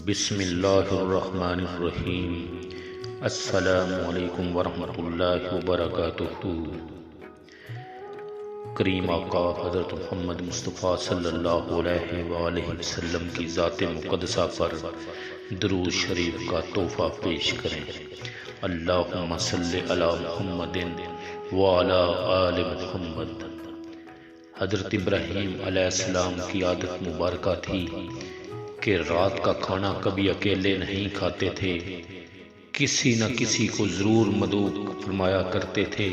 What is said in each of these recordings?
بسم اللہ الرحمن الرحیم۔ السلام علیکم ورحمۃ اللہ وبرکاتہ۔ کریم آقا حضرت محمد مصطفیٰ صلی اللہ علیہ وآلہ وسلم کی ذات مقدسہ پر درود شریف کا تحفہ پیش کریں۔ اللہم صلی علی محمد وعلی آل محمد۔ حضرت ابراہیم علیہ السلام کی عادت مبارکہ تھی کہ رات کا کھانا کبھی اکیلے نہیں کھاتے تھے، کسی نہ کسی کو ضرور مدعو فرمایا کرتے تھے۔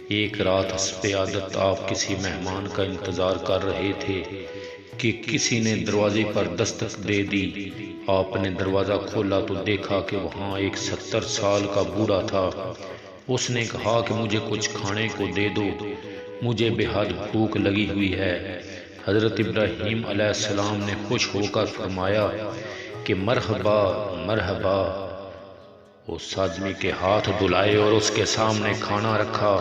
ایک رات حسب عادت آپ کسی مہمان کا انتظار کر رہے تھے کہ کسی نے دروازے پر دستک دے دی۔ آپ نے دروازہ کھولا تو دیکھا کہ وہاں ایک 70 سال کا بوڑھا تھا۔ اس نے کہا کہ مجھے کچھ کھانے کو دے دو، مجھے بے حد بھوک لگی ہوئی ہے۔ حضرت ابراہیم علیہ السلام نے خوش ہو کر فرمایا کہ مرحبا مرحبا۔ اس آدمی کے ہاتھ دھلائے اور اس کے سامنے کھانا رکھا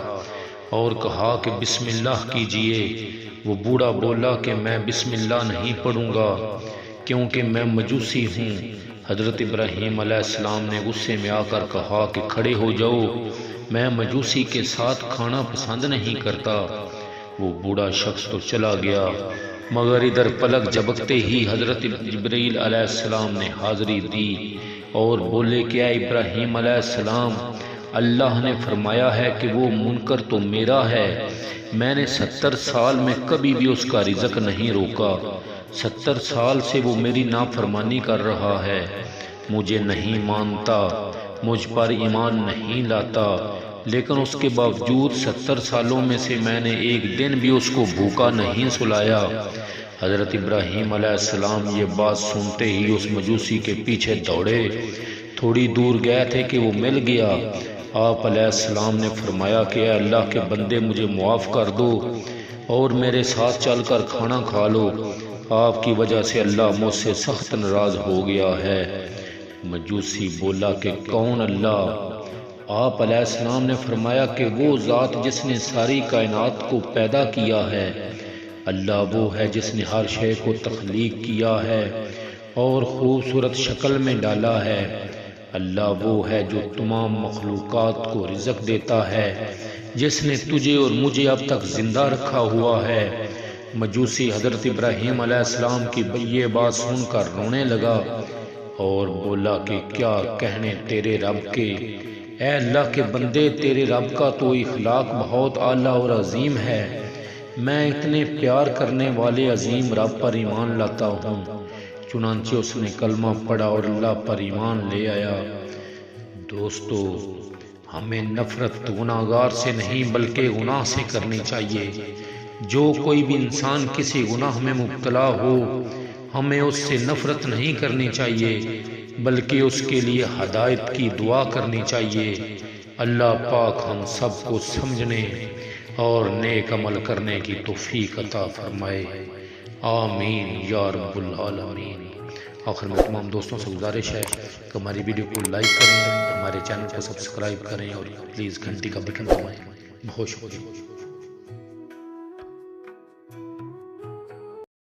اور کہا کہ بسم اللہ کیجئے۔ وہ بوڑھا بولا کہ میں بسم اللہ نہیں پڑھوں گا کیونکہ میں مجوسی ہوں۔ حضرت ابراہیم علیہ السلام نے غصے میں آ کر کہا کہ کھڑے ہو جاؤ، میں مجوسی کے ساتھ کھانا پسند نہیں کرتا۔ وہ بوڑھا شخص تو چلا گیا، مگر ادھر پلک جھپکتے ہی حضرت جبرائیل علیہ السلام نے حاضری دی اور بولے کہ اے ابراہیم علیہ السلام، اللہ نے فرمایا ہے کہ وہ منکر تو میرا ہے، میں نے 70 سال میں کبھی بھی اس کا رزق نہیں روکا۔ 70 سال سے وہ میری نافرمانی کر رہا ہے، مجھے نہیں مانتا، مجھ پر ایمان نہیں لاتا، لیکن اس کے باوجود 70 سالوں میں سے میں نے ایک دن بھی اس کو بھوکا نہیں سلایا۔ حضرت ابراہیم علیہ السلام یہ بات سنتے ہی اس مجوسی کے پیچھے دوڑے۔ تھوڑی دور گئے تھے کہ وہ مل گیا۔ آپ علیہ السلام نے فرمایا کہ اے اللہ کے بندے، مجھے معاف کر دو اور میرے ساتھ چل کر کھانا کھا لو، آپ کی وجہ سے اللہ مجھ سے سخت ناراض ہو گیا ہے۔ مجوسی بولا کہ کون اللہ؟ آپ علیہ السلام نے فرمایا کہ وہ ذات جس نے ساری کائنات کو پیدا کیا ہے۔ اللہ وہ ہے جس نے ہر شے کو تخلیق کیا ہے اور خوبصورت شکل میں ڈالا ہے۔ اللہ وہ ہے جو تمام مخلوقات کو رزق دیتا ہے، جس نے تجھے اور مجھے اب تک زندہ رکھا ہوا ہے۔ مجوسی حضرت ابراہیم علیہ السلام کی یہ بات سن کر رونے لگا اور بولا کہ کیا کہنے تیرے رب کے، اے اللہ کے بندے، تیرے رب کا تو اخلاق بہت اعلیٰ اور عظیم ہے، میں اتنے پیار کرنے والے عظیم رب پر ایمان لاتا ہوں۔ چنانچہ اس نے کلمہ پڑھا اور اللہ پر ایمان لے آیا۔ دوستو، ہمیں نفرت گناہگار سے نہیں بلکہ گناہ سے کرنی چاہیے۔ جو کوئی بھی انسان کسی گناہ میں مبتلا ہو، ہمیں اس سے نفرت نہیں کرنی چاہیے بلکہ اس کے لیے ہدایت کی دعا کرنی چاہیے۔ اللہ پاک ہم سب کو سمجھنے اور نیک عمل کرنے کی توفیق عطا فرمائے، آمین یا رب العالمین۔ آخر میں تمام دوستوں سے گزارش ہے کہ ہماری ویڈیو کو لائک کریں، ہمارے چینل کو سبسکرائب کریں اور پلیز گھنٹی کا بٹن دبائیں۔ بہت شکریہ۔